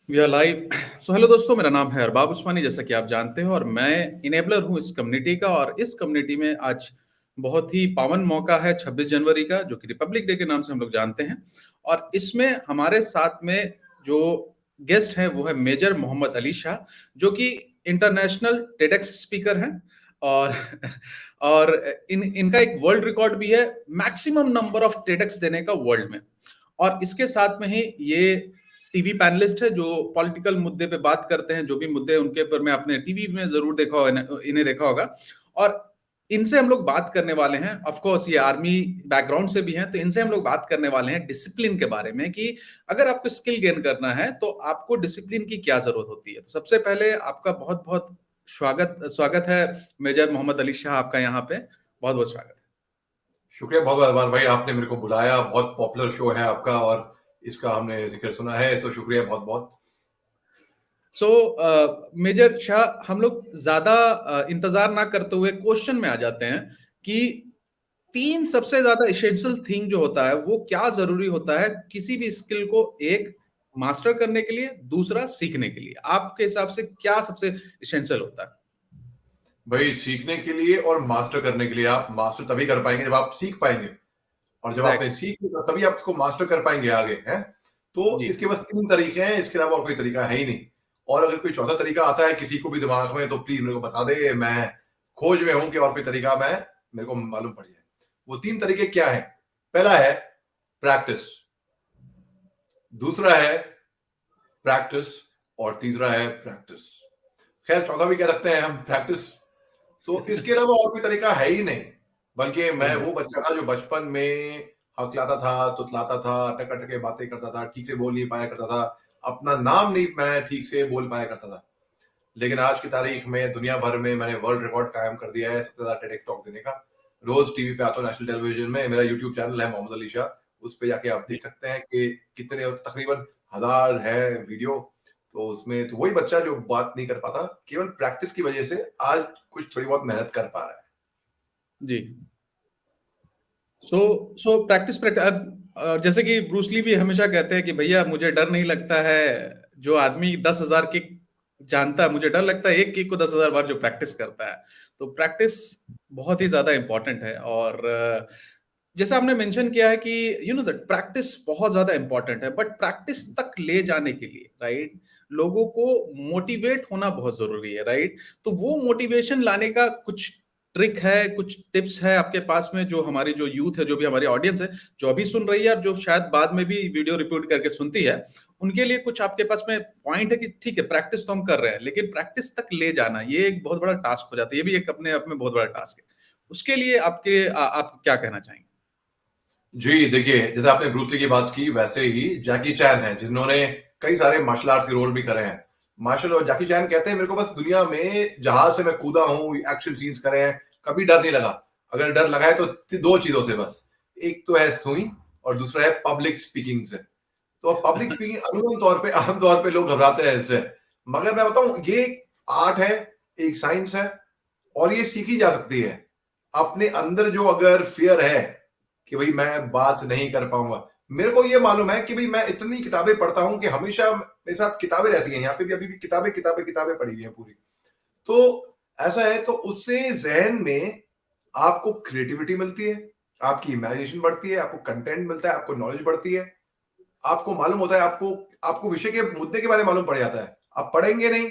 We are live. So hello दोस्तों, मेरा नाम है अरबाब उस्मानी, जैसा कि आप जानते हो, और मैं इनेबलर हूं इस कम्युनिटी का। और इस कम्युनिटी में आज बहुत ही पावन मौका है 26 जनवरी का, जो कि रिपब्लिक डे के नाम से हम लोग जानते हैं। और इसमें हमारे साथ में जो गेस्ट हैं वो है मेजर मोहम्मद अली शाह, जो कि इंटरनेशनल टेडेक्स स्पीकर हैं। और और इनका एक वर्ल्ड रिकॉर्ड भी है मैक्सिमम नंबर ऑफ टेडेक्स देने का वर्ल्ड में। और इसके साथ में ही ये टीवी पैनलिस्ट है जो पॉलिटिकल मुद्दे पे बात करते हैं। जो भी मुद्दे उनके ऊपर मैं अपने टीवी में जरूर देखा होगा, इन्हें देखा होगा। और इनसे हम लोग बात करने वाले हैं, ऑफ कोर्स ये आर्मी बैकग्राउंड से भी हैं, तो इनसे हम लोग बात करने वाले हैं डिसिप्लिन के बारे में, कि अगर आपको स्किल गेन करना है तो आपको डिसिप्लिन की क्या जरूरत होती है। तो सबसे पहले आपका बहुत बहुत स्वागत स्वागत है मेजर मोहम्मद अली शाह, आपका यहाँ पे बहुत बहुत स्वागत है। शुक्रिया बहुत बहुत अरमान भाई, आपने मेरे को बुलाया। बहुत पॉपुलर शो है आपका और इसका हमने जिक्र सुना है, तो शुक्रिया बहुत बहुत। सो मेजर शाह, हम लोग ज्यादा इंतजार ना करते हुए क्वेश्चन में आ जाते हैं कि तीन सबसे ज्यादा इसेंशियल थिंग जो होता है वो क्या जरूरी होता है किसी भी स्किल को, एक मास्टर करने के लिए, दूसरा सीखने के लिए। आपके हिसाब से क्या सबसे इसेंशियल होता है? भाई, सीखने के लिए और मास्टर करने के लिए, आप मास्टर तभी कर पाएंगे जब आप सीख पाएंगे, और जब आपने एग्जैक्टली। सीख लिया तभी आप इसको मास्टर कर पाएंगे आगे हैं। तो जी। इसके बस तीन तरीके हैं, इसके अलावा और कोई तरीका है ही नहीं। और अगर कोई चौथा तरीका आता है किसी को भी दिमाग में, तो प्लीज मेरे को बता दे। मैं खोज में हूं कि और कोई तरीका मैं मेरे को मालूम पड़ जाए। वो तीन तरीके क्या है? पहला है प्रैक्टिस, दूसरा है प्रैक्टिस, और तीसरा है प्रैक्टिस। खैर, चौथा भी कह सकते हैं हम, प्रैक्टिस। तो इसके अलावा और कोई तरीका है ही नहीं। बल्कि मैं वो बच्चा था जो बचपन में हकलाता था, तुतलाता था, टके बातें करता था, ठीक से बोल नहीं पाया करता था, अपना नाम नहीं मैं ठीक से बोल पाया करता था। लेकिन आज की तारीख में दुनिया भर में मैंने वर्ल्ड रिकॉर्ड कायम कर दिया है सबसे ज्यादा टेडेक्स टॉक देने का। रोज टीवी पे आता हूँ, नेशनल टेलीविजन में। मेरा यूट्यूब चैनल है मोहम्मद अली शाह, उस पे जाके आप देख सकते हैं कि कितने, तकरीबन 1000 है वीडियो। तो उसमें तो वही बच्चा जो बात नहीं कर पाता, केवल प्रैक्टिस की वजह से आज कुछ थोड़ी बहुत मेहनत कर पा रहा है। जी। सो सो प्रैक्टिस प्रैक्टिस, जैसे कि ब्रूसली भी हमेशा कहते हैं कि भैया मुझे डर नहीं लगता है जो आदमी 10,000 किक जानता है, मुझे डर लगता है एक किक को 10,000 बार जो प्रैक्टिस करता है। तो प्रैक्टिस बहुत ही ज्यादा इंपॉर्टेंट है। और जैसा आपने मेंशन किया है कि यू नो दैट प्रैक्टिस बहुत ज्यादा इंपॉर्टेंट है, बट प्रैक्टिस तक ले जाने के लिए, राइट, लोगों को मोटिवेट होना बहुत जरूरी है, राइट। तो वो मोटिवेशन लाने का कुछ ट्रिक है, कुछ टिप्स है आपके पास में, जो हमारी जो यूथ है, जो भी हमारी ऑडियंस है, जो अभी सुन रही है और जो शायद बाद में भी वीडियो रिपीट करके सुनती है, उनके लिए कुछ आपके पास में पॉइंट है कि ठीक है प्रैक्टिस तो हम कर रहे हैं, लेकिन प्रैक्टिस तक ले जाना ये एक बहुत बड़ा टास्क हो जाता है। ये भी एक अपने आप में बहुत बड़ा टास्क है। उसके लिए आप क्या कहना चाहेंगे? जी, देखिए, जैसे आपने ब्रूस ली की बात की, वैसे ही जैकी चैन है जिन्होंने कई सारे मार्शल आर्ट्स के रोल भी करे हैं। मार्शल और जैकी चैन कहते हैं, मेरे को बस दुनिया में जहाज से मैं कूदा हूँ, एक्शन सीन्स करे हैं, कभी डर नहीं लगा। अगर डर लगा है तो दो चीजों से बस, एक तो है सुई और दूसरा है पब्लिक स्पीकिंग से। तो पब्लिक स्पीकिंग आम तौर पे लोग घबराते हैं इससे। मगर मैं बताऊं, ये एक आर्ट है, एक साइंस है, और ये सीखी जा सकती है। अपने अंदर जो अगर फियर है कि भाई मैं बात नहीं कर पाऊंगा, मेरे को ये मालूम है कि भाई मैं इतनी किताबें पढ़ता हूं कि हमेशा मेरे साथ किताबें रहती हैं, यहाँ पे भी अभी भी किताबें किताबें किताबें पढ़ी हुई हैं पूरी। तो ऐसा है, तो उससे जहन में आपको क्रिएटिविटी मिलती है, आपकी इमेजिनेशन बढ़ती है, आपको कंटेंट मिलता है, आपको नॉलेज बढ़ती है, आपको मालूम होता है, आपको आपको विषय के मुद्दे के बारे में मालूम पड़ जाता है। आप पढ़ेंगे नहीं,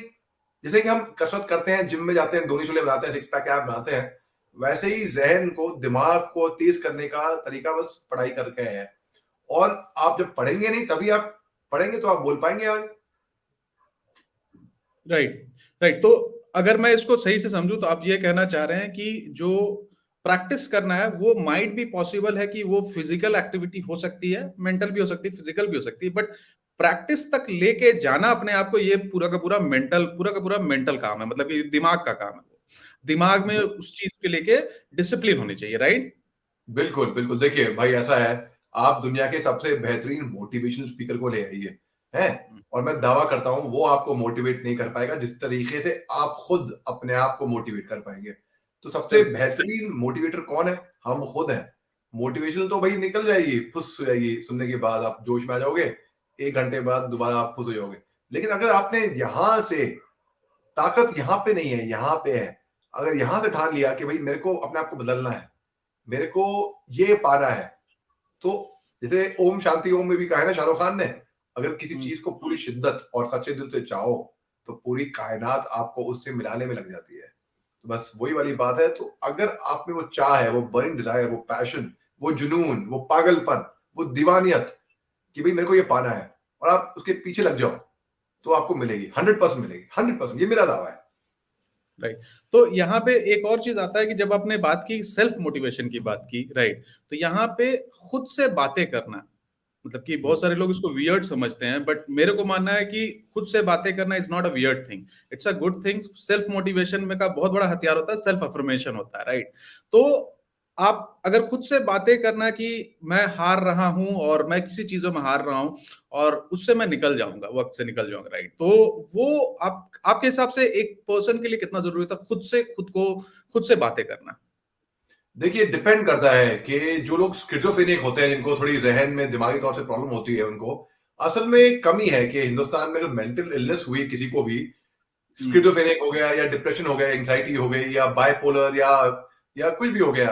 जैसे कि हम कसरत करते हैं, जिम में जाते हैं, डोरी शोले बनाते हैं, सिक्स पैक ऐप बनाते हैं, वैसे ही जहन को, दिमाग को तेज करने का तरीका बस पढ़ाई करके है। और आप जब पढ़ेंगे नहीं, तभी आप पढ़ेंगे तो आप बोल पाएंगे आगे। राइट। राइट। तो अगर मैं इसको सही से समझूं तो आप ये कहना चाह रहे हैं कि जो प्रैक्टिस करना है वो माइट भी पॉसिबल है कि वो फिजिकल एक्टिविटी हो सकती है, मेंटल भी हो सकती है, फिजिकल भी हो सकती है, बट प्रैक्टिस तक लेके जाना अपने आप को, ये पूरा का पूरा मेंटल काम है, मतलब कि दिमाग का काम है। दिमाग में उस चीज के लेके डिसिप्लिन होनी चाहिए, राइट। बिल्कुल बिल्कुल, देखिए भाई, ऐसा है, आप दुनिया के सबसे बेहतरीन मोटिवेशनल स्पीकर को ले आइए, हैं, और मैं दावा करता हूं वो आपको मोटिवेट नहीं कर पाएगा जिस तरीके से आप खुद अपने आप को मोटिवेट कर पाएंगे। तो सबसे बेहतरीन मोटिवेटर कौन है? हम खुद हैं। मोटिवेशन तो भाई निकल जाएगी, फुस हो जाएगी, सुनने के बाद आप जोश में आ जाओगे, 1 घंटे बाद दोबारा आप फुस हो जाओगे। लेकिन अगर आपने यहां से, ताकत यहां पे नहीं है, यहां पे है, अगर यहां से ठान लिया कि भाई मेरे को अपने आप को बदलना है, मेरे को ये पाना है, तो जैसे ओम शांति ओम में भी कहा है ना शाहरुख खान ने, अगर किसी चीज को पूरी शिद्दत और सच्चे दिल से चाहो तो पूरी कायनात आपको उससे मिलाने में लग जाती है। तो बस वही वाली बात है। तो अगर आप में वो चाह है, वो बर्निंग डिजायर, वो पैशन, वो जुनून, वो पागलपन, वो दीवानियत कि भाई मेरे को ये पाना है, और आप उसके पीछे लग जाओ, तो आपको मिलेगी, 100% मिलेगी, 100%, ये मेरा दावा है। राइट। तो यहाँ पे एक और चीज आता है कि जब आपने बात की सेल्फ मोटिवेशन की बात की, राइट, तो यहाँ पे खुद से बातें करना, मतलब कि बहुत सारे लोग इसको वियर्ड समझते हैं, बट मेरे को मानना है कि खुद से बातें करना is not a weird thing, it's a good thing. Self motivation में का बहुत बड़ा हथियार होता है सेल्फ अफर्मेशन होता है, राइट। तो आप अगर खुद से बातें करना कि मैं हार रहा हूं और मैं किसी चीजों में हार रहा हूं और उससे मैं निकल जाऊंगा, वक्त से निकल जाऊंगा, राइट, तो वो आपके हिसाब से एक पर्सन के लिए कितना जरूरी था खुद से बातें करना? देखिए, डिपेंड करता है कि जो लोग स्किज़ोफ्रेनिक होते हैं, जिनको थोड़ी ज़हन में दिमागी तौर से प्रॉब्लम होती है उनको, असल में कमी है कि हिंदुस्तान में अगर मेंटल इलनेस हुई किसी को भी, स्किज़ोफ्रेनिक हो गया या डिप्रेशन हो गया, एंग्जायटी हो गई या बाइपोलर या कुछ भी हो गया,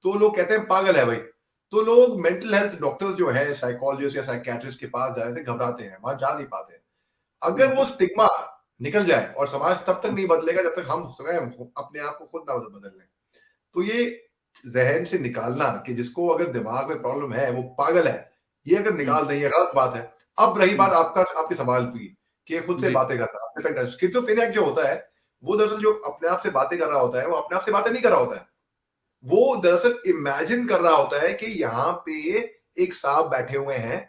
तो लोग कहते हैं पागल है भाई। तो लोग मेंटल हेल्थ डॉक्टर्स जो हैं, साइकोलॉजिस्ट या साइकियाट्रिस्ट के पास जाने से घबराते हैं, वहां जा नहीं पाते। अगर वो स्टिग्मा निकल जाए, और समाज तब तक नहीं बदलेगा जब तक हम स्वयं अपने आप को खुद ना बदल लें। तो ये ज़हन से निकालना कि जिसको अगर दिमाग में प्रॉब्लम है, वो पागल है, ये अगर निकाल दें, ये गलत बात है। अब रही बात आपके सवाल की कि खुद से जी बातें करना। स्किज़ोफ्रेनिया जो होता है, वो दरअसल जो अपने आप से बातें कर रहा होता है, वो अपने आप से बातें नहीं कर रहा होता है। वो दरअसल इमेजिन कर रहा होता है कि यहाँ पे एक सांप बैठे हुए हैं,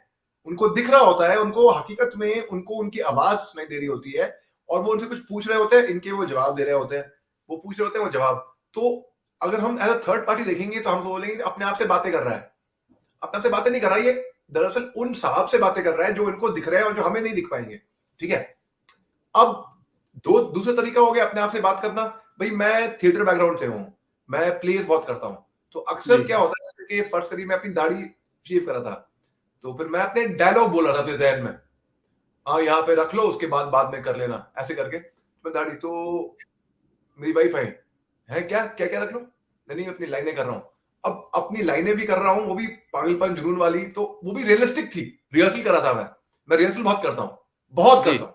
उनको दिख रहा होता है, उनको हकीकत में उनको उनकी आवाज़ सुनाई दे रही होती है, और वो उनसे कुछ पूछ रहे होते हैं, इनके वो जवाब दे रहे होते हैं। वो पूछ रहे होते हैं, वो जवाब। तो अगर हम एज़ अ थर्ड पार्टी देखेंगे तो हम बोलेंगे कि अपने आप से बातें कर रहा है। अपने आप से बातें नहीं कर रहा है, ये दरअसल उन साहब से बातें कर रहा है जो इनको दिख रहे हैं और जो हमें नहीं दिख पाएंगे। ठीक है? अब दूसरा तरीका हो गया अपने आप से बात करना। भाई मैं थिएटर बैकग्राउंड से हूँ, मैं प्लेस बहुत करता हूँ। तो अक्सर जी क्या होता है, जैसे कि फर्ज़ करिए मैं अपनी दाढ़ी शेव कर रहा था, तो फिर मैं अपने डायलॉग बोल रहा था अपने ज़हन में। हाँ, यहाँ पे रख लो, उसके बाद में कर लेना, ऐसे करके। मैं दाढ़ी तो मेरी वाइफ है क्या? क्या-क्या रख लो? नहीं, मैं अपनी लाइनें कर रहा हूँ। अब अपनी लाइनें भी कर रहा हूँ, वो भी पागलपन, जुनून वाली, तो वो भी रियलिस्टिक थी। रिहर्सल कर रहा था मैं। मैं रिहर्सल बहुत करता हूँ, बहुत जी करता हूँ।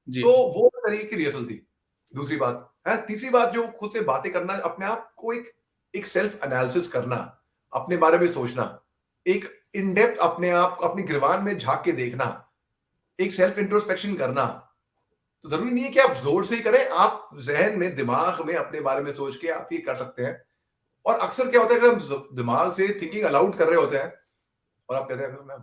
जी तो वो तरीके की रिहर्सल थी। दूसरी बात है, तीसरी बात जो खुद से बातें करना, अपने आप को एक एक सेल्फ एनालिसिस करना, अपने बारे में सोचना, एक इन डेप्थ अपने आप अपनी गिरबान में झाँक के देखना, एक सेल्फ इंट्रोस्पेक्शन करना। तो ज़रूरी नहीं है कि आप ज़ोर से ही करें, आप ज़हन में, दिमाग में अपने बारे में सोच के आप ये कर सकते हैं। और अक्सर क्या होता है, अगर हम दिमाग से थिंकिंग अलाउड कर रहे होते हैं, और आप कहते हैं अगर मैं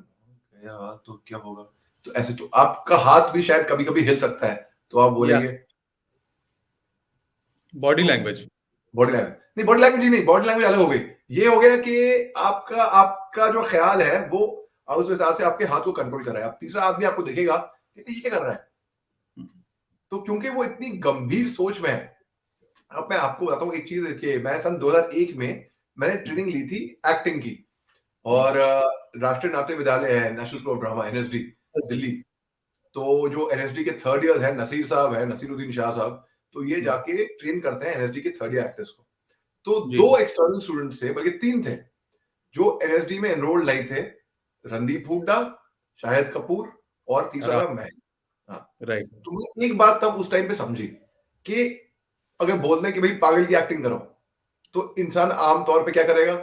यार तो क्या होगा, तो ऐसे तो आपका हाथ भी शायद कभी कभी हिल सकता है, तो आप या बोलेंगे। बॉडी तो लैंग्वेज। बॉडी लैंग्वेज नहीं, बॉडी लैंग्वेज ही नहीं, बॉडी लैंग्वेज अलग हो गई। ये हो गया कि आपका आपका जो ख्याल है वो उस हिसाब से आपके हाथ को कंट्रोल कर रहा है। अब तीसरा आदमी आपको देखेगा कि ये क्या कर रहा है, तो क्योंकि वो इतनी गंभीर सोच में है। अब मैं आपको बताता हूँ एक चीज, देखिए मैं सन 2001 में मैंने ट्रेनिंग ली थी एक्टिंग की, और राष्ट्रीय नाट्य विद्यालय है, national school of drama, NSD, Delhi. तो जो एनएसडी के थर्ड ईयर है, नसीर साहब है, नसीरुद्दीन शाह साहब, तो ये जाके ट्रेन करते हैं एनएसडी के थर्ड ईयर एक्टर्स को। तो जी दो एक्सटर्नल स्टूडेंट्स थे, बल्कि तीन थे, जो एनएसडी में एनरोल्ड नहीं थे। रणदीप हुड्डा, शाहिद कपूर, और तीसरा था मैं। हाँ। राइट। तो मैंने एक बात तब उस टाइम पे समझी कि अगर बोल दें कि भाई पागल की एक्टिंग करो, तो इंसान आम तौर पे क्या करेगा,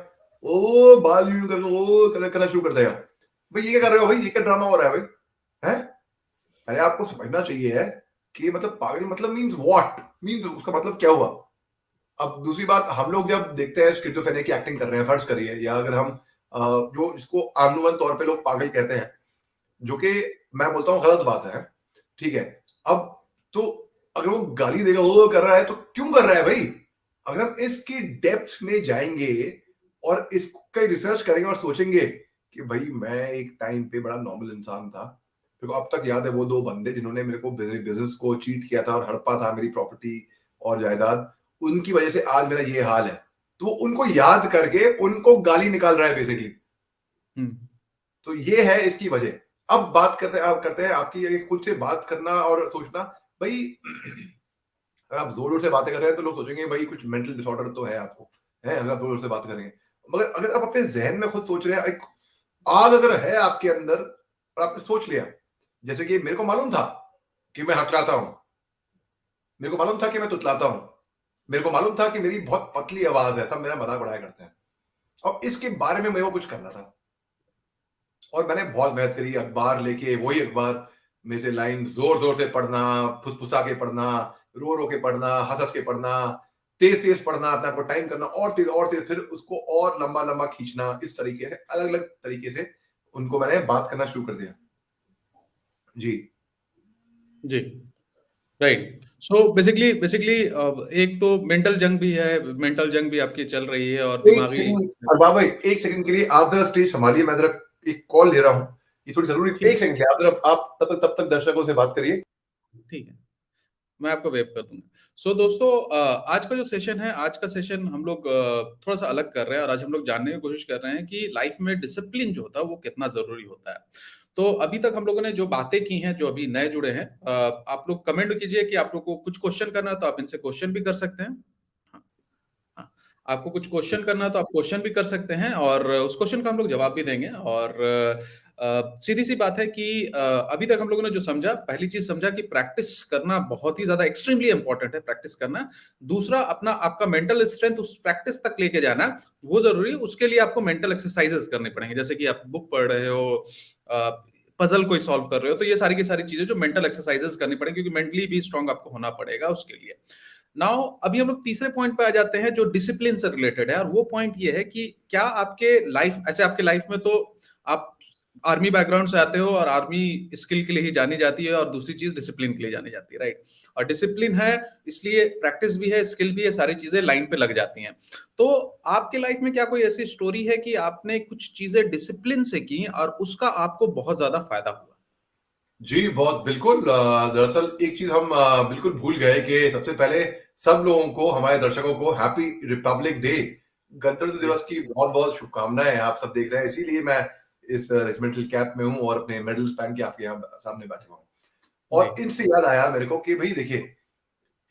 ओ बाल यूं करके ओ करना शुरू कर देगा। भाई ये क्या कर रहे हो, भाई ये क्या ड्रामा हो रहा है भाई, हैं? पहले आपको समझना चाहिए है कि मतलब पागल मतलब मींस व्हाट, मींस उसका मतलब क्या हुआ। अब दूसरी बात, हम लोग जब देखते हैं स्किज़ोफ्रेनिया की एक्टिंग कर रहे हैं, फर्ज करिए, या अगर हम जो इसको आमूमन तौर पे लोग पागल कहते हैं, जो कि मैं बोलता हूँ गलत बात है, ठीक है। अब तो अगर वो गाली देगा, वो कर रहा है, तो क्यों कर रहा है भाई? अगर हम इसकी डेप्थ में जाएंगे और इसका रिसर्च करेंगे और सोचेंगे कि भाई मैं एक टाइम पे बड़ा नॉर्मल इंसान था, मेरे को अब तक याद है वो दो बंदे जिन्होंने मेरे को बिजनेस को चीट किया था और हड़पा था मेरी प्रॉपर्टी और जायदाद, उनकी वजह से आज मेरा ये हाल है। तो वो उनको याद करके उनको गाली निकाल रहा है बेसिकली। हम्म। तो ये है इसकी वजह। अब बात करते हैं आपकी ये खुद से बात करना और सोचना। भाई अगर आप जोर जोर से बातें कर रहे हैं तो लोग सोचेंगे भाई कुछ मेंटल डिसऑर्डर तो है आपको, है अगर आप जोर जोर से बात करेंगे। मगर अगर आप अपने जहन में खुद सोच रहे हैं, एक आग अगर है आपके अंदर और आपने सोच लिया, जैसे कि मेरे को मालूम था कि मैं हकलाता हूं, मेरे को मालूम था कि मैं तुतलाता हूं, मेरे को मालूम था कि मेरी बहुत पतली आवाज है, सब मेरा मजाक उड़ाया करते हैं, और इसके बारे में मेरे को कुछ करना था। और मैंने बहुत मेहनत करी, अखबार लेके वही अखबार में से लाइन जोर जोर से पढ़ना, फुसफुसा के पढ़ना, रो रो के पढ़ना, हंस हंस के पढ़ना, तेज तेज पढ़ना, अपने आपको टाइम करना और तेज, फिर उसको और लंबा लंबा खींचना, इस तरीके से अलग अलग तरीके से उनको मैंने बात करना शुरू कर दिया। जी जी, राइट। सो बेसिकली बेसिकली एक तो मेंटल जंग भी है, मेंटल जंग भी आपकी चल रही है और एक दिमागी। सेकंड अरबाज भाई, एक सेकंड के लिए आप जरा स्टेज संभालिए, मैं जरा एक कॉल ले रहा हूँ, ये थोड़ी जरूरी, ठीक एक सेकंड के लिए आप जरा, आप तब तक दर्शकों से बात करिए। ठीक है, मैं आपको वेव कर दूंगा। सो दोस्तों, आज का जो सेशन है, आज का सेशन हम लोग थोड़ा सा अलग कर रहे हैं और आज हम लोग जानने की कोशिश कर रहे हैं कि लाइफ में डिसिप्लिन जो होता है वो कितना जरूरी होता है। तो अभी तक हम लोगों ने जो बातें की हैं, जो अभी नए जुड़े हैं, आप लोग कमेंट कीजिए कि आप लोग को कुछ क्वेश्चन करना है तो आप इनसे क्वेश्चन भी कर सकते हैं। हाँ, हाँ। आपको कुछ क्वेश्चन करना है तो आप क्वेश्चन भी कर सकते हैं और उस क्वेश्चन का हम लोग जवाब भी देंगे। और सीधी सी बात है कि अभी तक हम लोगों ने जो समझा, पहली चीज समझा कि प्रैक्टिस करना बहुत ही ज्यादा एक्सट्रीमली इंपॉर्टेंट है, प्रैक्टिस करना। दूसरा, अपना आपका मेंटल स्ट्रेंथ उस प्रैक्टिस तक लेके जाना वो जरूरी है। उसके लिए आपको मेंटल एक्सरसाइजेस करने पड़ेंगे, जैसे कि आप बुक पढ़ रहे हो, पजल कोई सॉल्व कर रहे हो, तो ये सारी की सारी चीजें जो मेंटल एक्सरसाइजेस करनी पड़ेंगी, क्योंकि मेंटली भी स्ट्रांग आपको होना पड़ेगा उसके लिए। नाउ अभी हम लोग तीसरे पॉइंट पे आ जाते हैं जो डिसिप्लिन से रिलेटेड है, और वो पॉइंट ये है कि क्या आपके लाइफ, ऐसे आपके लाइफ में तो आप आर्मी बैकग्राउंड से आते हो और आर्मी स्किल के लिए ही जानी जाती है, और दूसरी चीज डिसिप्लिन के लिए जानी जाती है, राइट। और डिसिप्लिन है इसलिए प्रैक्टिस भी है, स्किल भी है, सारी चीजें लाइन पे लग जाती हैं। तो आपके लाइफ में क्या कोई ऐसी स्टोरी है कि आपने कुछ चीजें डिसिप्लिन से की और उसका आपको बहुत ज्यादा फायदा हुआ? जी, बहुत बिल्कुल। दरअसल एक चीज हम बिल्कुल भूल गए कि सबसे पहले सब लोगों को, हमारे दर्शकों को हैप्पी रिपब्लिक डे, गणतंत्र जी दिवस की बहुत बहुत शुभकामनाएं। आप सब देख रहे हैं, इसीलिए मैं इस रेजिमेंटल कैप में हूं और अपने मेडल्स पहन के आपके यहाँ सामने बैठा हूं। जी और इनसे याद आया मेरे को कि भाई देखिए,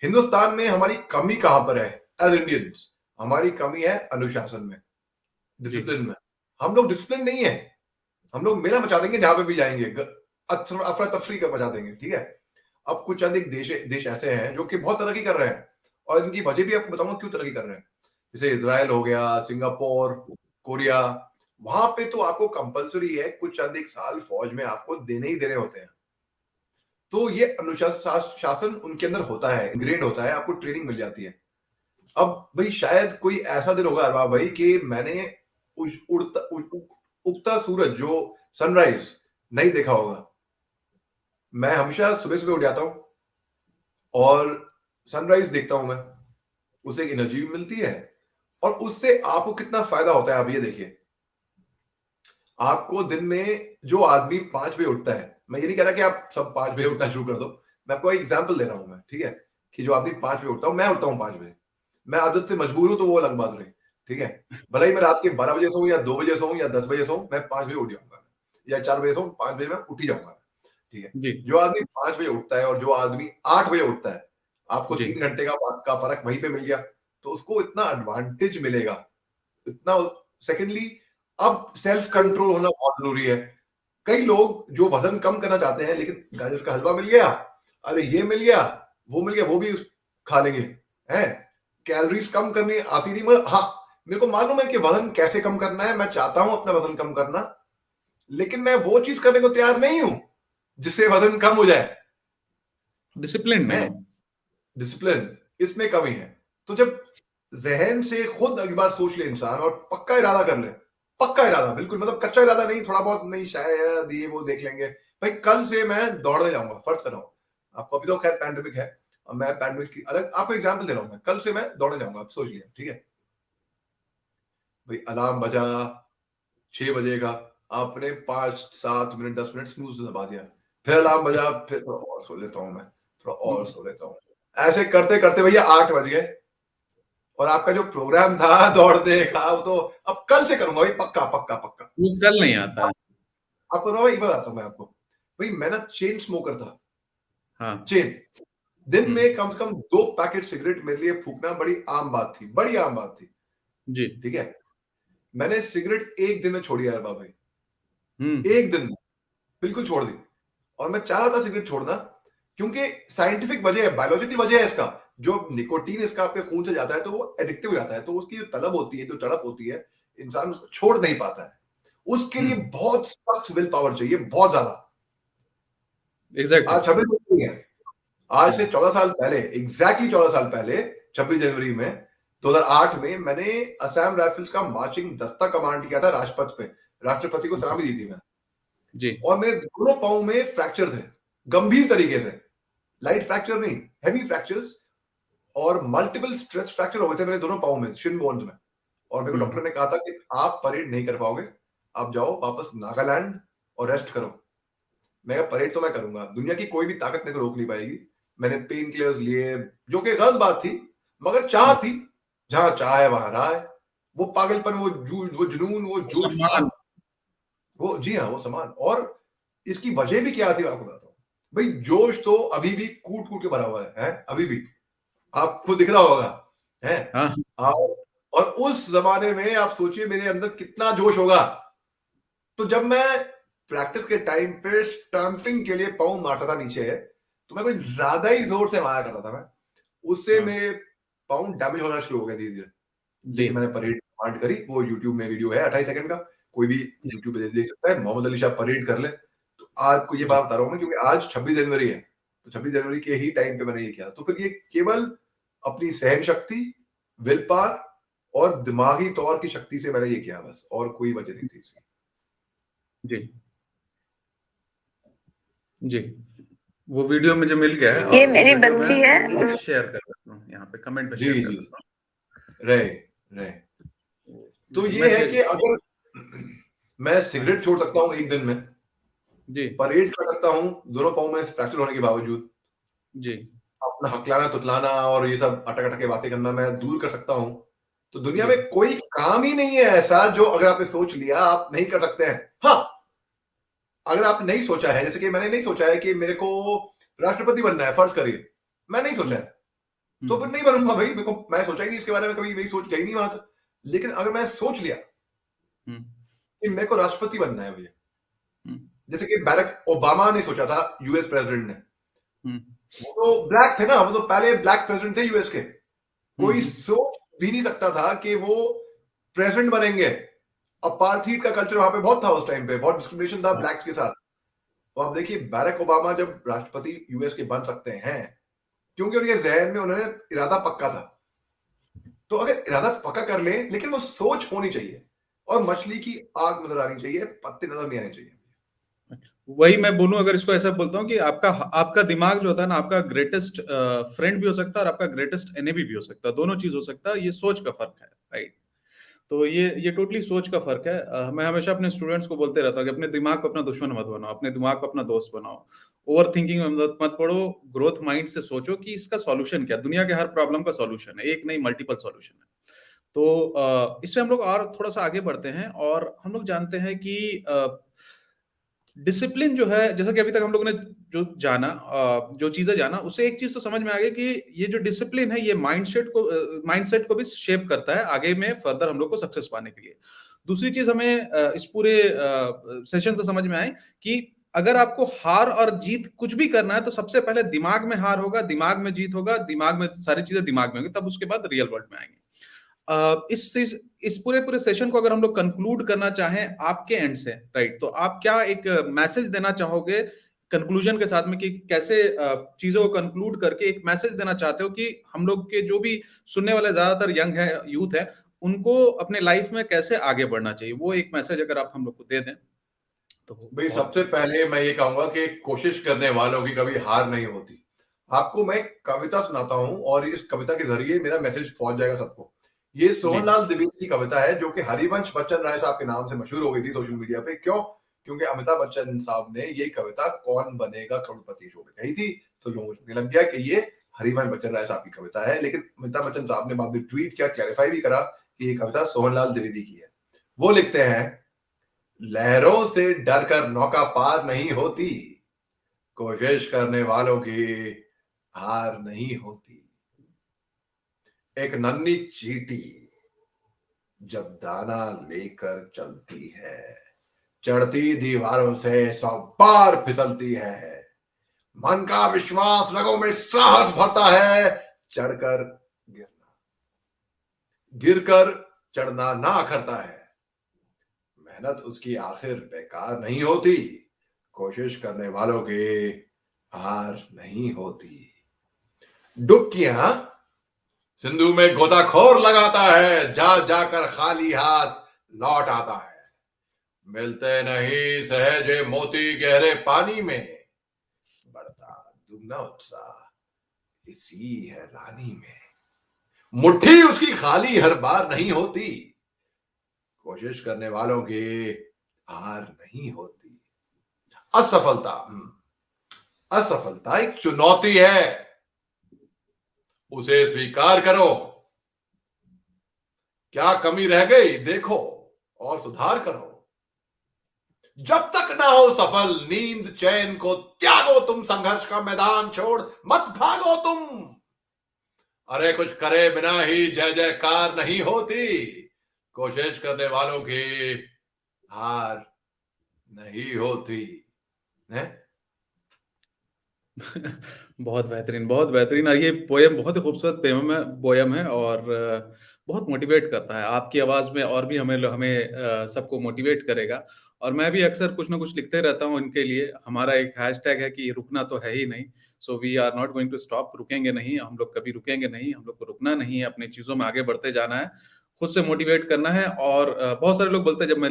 हिंदुस्तान में हमारी कमी कहां पर है? एज इंडियंस हमारी कमी है अनुशासन में, जी डिसिप्लिन में। हम लोग डिसिप्लिन नहीं है। हम लोग मेला मचा देंगे जहां पे भी जाएंगे, अफरा तफरी का मचा देंगे, ठीक है। अब कुछ अधिक देश ऐसे हैं जो कि बहुत तरक्की कर रहे हैं, और इनकी वजह भी आपको बताऊंगा क्यों तरक्की कर रहे हैं। जैसे इजराइल हो गया, सिंगापुर, कोरिया, वहां पे तो आपको कंपलसरी है कुछ अधिक साल फौज में आपको देने ही देने होते हैं। तो ये अनुशासन उनके अंदर होता है, इंग्रेन होता है, आपको ट्रेनिंग मिल जाती है। अब भाई शायद कोई ऐसा दिन होगा अरवा भाई कि मैंने उगता सूरज, जो सनराइज, नहीं देखा होगा। मैं हमेशा सुबह सुबह उठ जाता हूं और सनराइज देखता हूं मैं, उससे एक एनर्जी भी मिलती है, और उससे आपको कितना फायदा होता है आप ये देखिए। आपको दिन में जो आदमी 5 बजे उठता है, मैं ये नहीं कह रहा कि आप सब 5 बजे उठना शुरू कर दो, मैं आपको एक एग्जांपल दे रहा हूं मैं, ठीक है, कि जो आदमी 5 बजे उठता हूं, मैं उठता हूं 5 बजे, मैं आदत से मजबूर हूं तो वो अलग बात रही, ठीक है। भले ही मैं रात के 12 बजे सोऊं या 2 बजे सोऊं या 10 बजे सोऊं, मैं 5 बजे उठ जाऊंगा, या 4 बजे सोऊं, 5 बजे मैं उठ ही जाऊंगा, ठीक है। जी जो आदमी 5 बजे उठता है और जो आदमी 8 बजे उठता है, आपको जी 3 घंटे का फर्क वहीं पे मिल गया, तो उसको इतना एडवांटेज मिलेगा, इतना। सेकेंडली, अब सेल्फ कंट्रोल होना बहुत जरूरी है। कई लोग जो वजन कम करना चाहते हैं, लेकिन गाजर का हलवा मिल गया, अरे ये मिल गया, वो मिल गया, वो भी खा लेंगे, हैं। कैलोरीज कम करनी आती नहीं, मगर हाँ, मेरे को मालूम है कि वजन कैसे कम करना है, मैं चाहता हूं अपना वजन कम करना, लेकिन मैं वो चीज करने को तैयार नहीं हूं जिससे वजन कम हो जाए, डिसिप्लिन है। नहीं। डिसिप्लिन, इसमें कमी है। तो जब जहन से खुद एक बार सोच ले इंसान और पक्का इरादा कर ले, पक्का इरादा, बिल्कुल, मतलब कच्चा इरादा नहीं, थोड़ा बहुत नहीं, शायद ये वो देख लेंगे, भाई कल से मैं दौड़ने जाऊंगा, फर्ज कर रहा हूं आपको, अभी तो खैर पैंडेमिक है, और मैं पैंडेमिक की अलग आपको एग्जाम्पल दे रहा हूं, मैं कल से मैं दौड़ने जाऊंगा, आप सोच लिया, ठीक है। भाई अलार्म बजा 6 बजे का, आपने 5 7 मिनट 10 मिनट स्नूज दबा दिया, फिर अलार्म बजा, फिर थोड़ा और सो लेता हूँ मैं, थोड़ा और सो लेता हूँ, ऐसे करते करते भैया 8 बज गए, और आपका जो प्रोग्राम था दौड़ने का, वो तो अब कल से करूंगा भाई, पक्का पक्का पक्का। वो कल नहीं आता है। आपको ना भाई बताता हूँ मैं आपको, भाई मैं ना चेन स्मोकर था। हाँ। चेन, दिन हम्म। में कम से कम 2 पैकेट सिगरेट मेरे लिए फूकना बड़ी आम बात थी, बड़ी आम बात थी। जी। ठीक है, मैंने सिगरेट एक दिन में छोड़ी यार भाई, हम्म। एक दिन में बिल्कुल छोड़ दी। और मैं चाह रहा था सिगरेट छोड़ना, क्योंकि साइंटिफिक वजह है, बायोलॉजिकल वजह है इसका। जो निकोटीन इसका आपके खून से जाता है तो वो एडिक्टिव हो जाता है, तो उसकी जो तलब होती है, जो तड़प होती है, इंसान उसको छोड़ नहीं पाता है। उसके लिए हम्म। बहुत सख्त विल पावर चाहिए, बहुत ज्यादा। एग्जैक्टली। आज 26 जनवरी है, आज से हम्म। 14 साल पहले, एग्जैक्टली 14 साल पहले, 26 जनवरी में 2008 में मैंने असम राइफल्स का मार्चिंग दस्ता कमांड किया था राजपथ पे, राष्ट्रपति को जी। सलामी दी थी मैं। जी। और मेरे दोनों पाँव में फ्रैक्चर थे, गंभीर तरीके से, लाइट फ्रैक्चर नहीं, हैवी फ्रैक्चर्स, और मल्टीपल स्ट्रेस फ्रैक्चर हो गए थे मेरे दोनों पाँव में, शिन बोन्स में। और मेरे को हम्म। डॉक्टर ने कहा था कि आप परेड नहीं कर पाओगे, आप जाओ वापस नागालैंड और रेस्ट करो। मैं कहा परेड तो मैं करूंगा, दुनिया की कोई भी ताकत मेरे को रोक नहीं पाएगी। मैंने पेन किलर्स लिए, जो कि गलत बात थी, मगर चाह हम्म। थी, जहां चाह है वहां राह है। वो पागलपन, वो जुनून, वो जोश था। सम्मान। वो, जी हाँ, वो समान। और इसकी वजह भी क्या थी मैं आपको बताता हूँ। भाई जोश तो अभी भी कूट कूट के भरा हुआ है अभी भी, आपको दिख रहा होगा, है। हाँ। और उस जमाने में आप सोचिए मेरे अंदर कितना जोश होगा। तो जब मैं प्रैक्टिस के टाइम पे स्टंपिंग के लिए पाँव मारता था नीचे, तो मैं कुछ ज्यादा ही जोर से मारा करता था मैं, उससे हाँ। मेरे पाँव डैमेज होना शुरू हो गए धीरे धीरे। जी। लेकिन मैंने परेड कमांड करी, वो यूट्यूब में वीडियो है 28 सेकंड का, कोई भी जी। यूट्यूब पे देख सकता है, मोहम्मद अली शाह परेड कर ले। तो आज को ये जी। बात बता रहा हूँ मैं, क्योंकि आज 26 जनवरी है, तो 26 जनवरी के ही टाइम पे मैंने ये किया। तो फिर ये केवल अपनी सहन शक्ति, विल पावर और दिमागी तौर की शक्ति से मैंने ये किया, बस, और कोई वजह नहीं थी इसकी। जी। जी। वो वीडियो मुझे मिल गया है, ये और मेरी बच्ची है। शेयर कर सकता हूँ, यहाँ पे कमेंट पे जी शेयर कर जी, सकता रहे रहे। हूँ। तो ये है मैसेज। कि अगर मैं सिगरेट छोड़ सकता हूँ एक दिन में, जी। परेड कर सकता हूँ दोनों पाँव में फ्रैक्चर होने के बावजूद, जी। अपना हकलाना तुतलाना और ये सब अटक अटक के बातें करना मैं दूर कर सकता हूँ, तो दुनिया जी। में कोई काम ही नहीं है ऐसा जो अगर आपने सोच लिया आप नहीं कर सकते हैं। हाँ, अगर आपने नहीं सोचा है, जैसे कि मैंने नहीं सोचा है कि मेरे को राष्ट्रपति बनना है, फर्ज करिए, मैं नहीं सोचा है, तो फिर नहीं बनूंगा भाई। मेरे को, मैं सोचा ही नहीं इसके बारे में, कभी मेरी सोच गई नहीं वहां तक। लेकिन अगर मैं सोच लिया हम्म। कि मेरे को राष्ट्रपति बनना है भैया, हम्म। जैसे कि बैरक ओबामा ने सोचा था, यूएस प्रेसिडेंट ने, हम्म। वो तो ब्लैक थे ना, वो तो पहले ब्लैक प्रेसिडेंट थे यूएस के। कोई हम्म। सोच भी नहीं सकता था कि वो प्रेसिडेंट बनेंगे। अपार्थीड का कल्चर वहां पे बहुत था उस टाइम पे, बहुत डिस्क्रिमिनेशन था ब्लैक्स के साथ। तो आप देखिए बैरक ओबामा जब राष्ट्रपति यूएस के बन सकते हैं, क्योंकि उनके जहन में उन्होंने इरादा पक्का था। तो अगर इरादा पक्का कर ले, लेकिन वो सोच होनी चाहिए, और मछली की आग नजर आनी चाहिए, पत्ते नजर नहीं आने चाहिए। वही मैं बोलूं, अगर इसको ऐसा बोलता हूँ कि आपका आपका दिमाग जो होता है ना, आपका ग्रेटेस्ट फ्रेंड भी हो सकता है और आपका ग्रेटेस्ट एनिमी भी हो सकता है, दोनों चीज हो सकता है। ये सोच का फर्क है, राइट। तो ये टोटली सोच का फर्क है। मैं हमेशा अपने स्टूडेंट्स को बोलते रहता हूँ कि अपने दिमाग को अपना दुश्मन मत बनाओ, अपने दिमाग को अपना दोस्त बनाओ। ओवर थिंकिंग में मत पड़ो, ग्रोथ माइंड से सोचो कि इसका सॉल्यूशन क्या है। दुनिया के हर प्रॉब्लम का सॉल्यूशन है, एक नहीं मल्टीपल सॉल्यूशन है। तो इसमें हम लोग और थोड़ा सा आगे बढ़ते हैं, और हम लोग जानते हैं कि डिसिप्लिन जो है, जैसा कि अभी तक हम लोगों ने जो जाना, जो चीजें जाना, उससे एक चीज तो समझ में आ गई कि ये जो डिसिप्लिन है, ये माइंडसेट को भी शेप करता है आगे में फर्दर हम लोग को सक्सेस पाने के लिए। दूसरी चीज हमें इस पूरे सेशन से समझ में आए कि अगर आपको हार और जीत कुछ भी करना है, तो सबसे पहले दिमाग में हार होगा, दिमाग में जीत होगा, दिमाग में सारी चीजें दिमाग में होंगी, तब उसके बाद रियल वर्ल्ड में आएंगे। इस पूरे पूरे सेशन को अगर हम लोग कंक्लूड करना चाहें आपके एंड से, राइट, तो आप क्या एक मैसेज देना चाहोगे कंक्लूजन के साथ में, कि कैसे चीजों को कंक्लूड करके एक मैसेज देना चाहते हो कि हम लोग के जो भी सुनने वाले ज्यादातर यंग है, यूथ है, उनको अपने लाइफ में कैसे आगे बढ़ना चाहिए, वो एक मैसेज अगर आप हम लोग को दे दें तो भाई बहुत सबसे अच्छा। पहले मैं ये कहूंगा कि कोशिश करने वालों की कभी हार नहीं होती। आपको मैं कविता सुनाता हूं, और इस कविता के जरिए मेरा मैसेज पहुंच जाएगा सबको। ये जी। सोहनलाल द्विवेदी की कविता है, जो कि हरिवंश बच्चन राय साहब के नाम से मशहूर हो गई थी सोशल मीडिया पे। क्यों? क्योंकि अमिताभ बच्चन साहब ने ये कविता कौन बनेगा करोड़पति शो में कही थी, तो लोगों को लग गया कि ये हरिवंश बच्चन राय साहब की कविता है। लेकिन अमिताभ बच्चन साहब ने बाद में ट्वीट किया, क्लैरिफाई भी करा कि ये कविता सोहनलाल द्विवेदी की है। वो लिखते हैं, लहरों से डरकर नौका पार नहीं होती, कोशिश करने वालों की हार नहीं होती। एक नन्ही चींटी जब दाना लेकर चलती है, चढ़ती दीवारों से 100 बार फिसलती है। मन का विश्वास, रगों में साहस भरता है, चढ़कर गिरना, गिरकर चढ़ना ना करता है। मेहनत उसकी आखिर बेकार नहीं होती, कोशिश करने वालों की हार नहीं होती। डुबकियां सिंधु में गोताखोर लगाता है, जा जाकर खाली हाथ लौट आता है। मिलते नहीं सहजे मोती गहरे पानी में, बढ़ता दुगना उत्साह इसी है रानी में। मुट्ठी उसकी खाली हर बार नहीं होती, कोशिश करने वालों की हार नहीं होती। असफलता असफलता एक चुनौती है, उसे स्वीकार करो। क्या कमी रह गई देखो और सुधार करो। जब तक ना हो सफल, नींद चैन को त्यागो तुम, संघर्ष का मैदान छोड़ मत भागो तुम। अरे कुछ करे बिना ही जय जयकार नहीं होती, कोशिश करने वालों की हार नहीं होती है। बहुत बेहतरीन, बहुत बेहतरीन। और ये पोएम बहुत ही खूबसूरत पोएम है और बहुत मोटिवेट करता है। आपकी आवाज़ में और भी हमें सबको मोटिवेट करेगा। और मैं भी अक्सर कुछ ना कुछ लिखते रहता हूँ इनके लिए। हमारा एक हैशटैग है कि रुकना तो है ही नहीं। So we are not going to stop, रुकेंगे नहीं, हम लोग कभी रुकेंगे नहीं, हम लोग को रुकना नहीं है, अपनी चीज़ों में आगे बढ़ते जाना है, खुद से मोटिवेट करना है। और बहुत सारे लोग बोलते हैं जब मैं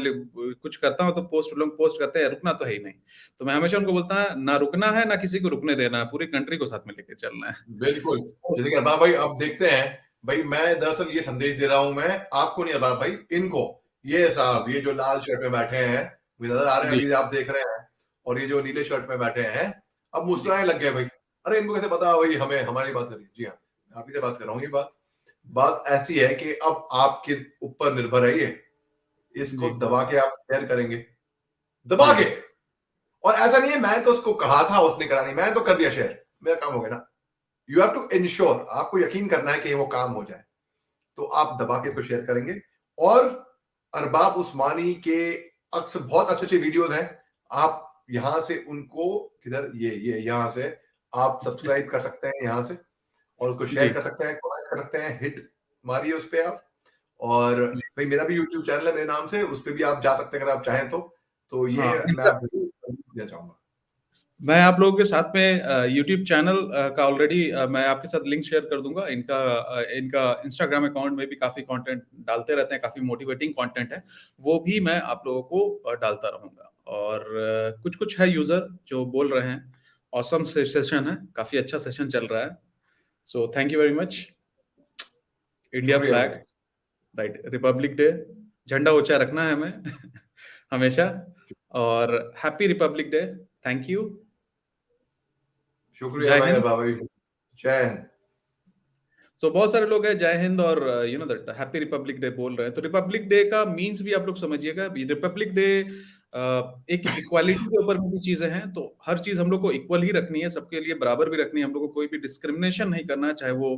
कुछ करता हूँ तो लोग पोस्ट करते हैं रुकना तो है ही नहीं। तो मैं हमेशा उनको बोलता है ना रुकना है, ना किसी को रुकने देना है, पूरी कंट्री को साथ में लेके चलना है। बिल्कुल। जैसे कि अरबाज भाई अब देखते हैं, भाई मैं दरअसल ये संदेश दे रहा हूं, मैं आपको नहीं अरबाज भाई, इनको। ये साहब, ये जो लाल शर्ट में बैठे हैं, मुझे नजर आ रहे हैं, जी। अभी आप देख रहे हैं, और ये जो नीले शर्ट में बैठे हैं, अब मुस्कुराने लग गए भाई। अरे इनको कैसे पता भाई हमें हमारी बात करिए। जी हाँ, आप ही से बात कर रहा हूँ। ये बात बात ऐसी है कि अब आपके ऊपर निर्भर है ये, इसको जी। दबा के आप शेयर करेंगे, दबा जी। के। और ऐसा नहीं है मैं तो उसको कहा था उसने करा नहीं, मैं तो कर दिया शेयर, मेरा काम हो गया ना। यू हैव टू इंश्योर, आपको यकीन करना है कि वो काम हो जाए, तो आप दबा के इसको शेयर करेंगे। और अरबाब उस्मानी के अक्सर बहुत अच्छे अच्छे वीडियोस हैं, आप यहां से उनको, किधर, ये यहां से आप सब्सक्राइब कर सकते हैं यहां से, और उसको शेयर जी। कर सकते हैं, कमेंट कर सकते हैं, हिट मारिए उस पे आप। और भाई मेरा भी यूट्यूब चैनल है मेरे नाम से, उस पे भी आप जा सकते हैं अगर आप चाहें तो ये हाँ, मैं आप जरूर देना चाहूंगा। मैं आप लोगों के साथ में यूट्यूब चैनल का ऑलरेडी मैं आपके साथ लिंक शेयर कर दूंगा। इनका इंस्टाग्राम अकाउंट में भी काफ़ी कंटेंट डालते रहते हैं, काफ़ी मोटिवेटिंग कंटेंट है, वो भी मैं आप लोगों को डालता रहूँगा। और कुछ-कुछ है यूज़र जो बोल रहे हैं, ऑसम सेशन है, काफ़ी अच्छा सेशन चल रहा है। So thank you very much. India शुक्रिया फ्लैग, भाई। राइट, रिपब्लिक डे, झंडा ऊँचा रखना है हमें हमेशा। और happy Republic day. Thank you. शुक्रिया जय भाई हिंद। अरबाब भाई। जय हिंद। तो बहुत सारे लोग हैं जय हिंद और you know that happy Republic day बोल रहे हैं। तो रिपब्लिक डे का मीन्स भी आप लोग समझिएगा। रिपब्लिक डे एक इक्वालिटी के ऊपर में भी चीजें हैं, तो हर चीज हम लोग को इक्वल ही रखनी है, सबके लिए बराबर भी रखनी है। हम लोग को कोई भी डिस्क्रिमिनेशन नहीं करना है, चाहे वो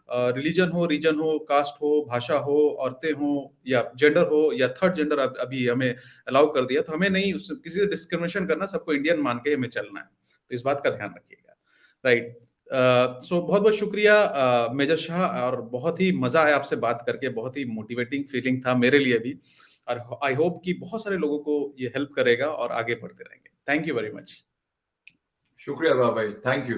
रिलीजन हो, रीजन हो, कास्ट हो, भाषा हो, औरतें हो, या जेंडर हो, या थर्ड जेंडर अभी हमें अलाउ कर दिया, तो हमें नहीं किसी से डिस्क्रिमिनेशन करना, सबको इंडियन मान के हमें चलना है। तो इस बात का ध्यान रखिएगा, राइट। सो बहुत बहुत शुक्रिया मेजर शाह, और बहुत ही मजा आया आपसे बात करके, बहुत ही मोटिवेटिंग फीलिंग था मेरे लिए भी। और आई होप कि बहुत सारे लोगों को ये हेल्प करेगा और आगे बढ़ते रहेंगे। Thank you very much. शुक्रिया अरबाब भाई, थैंक यू।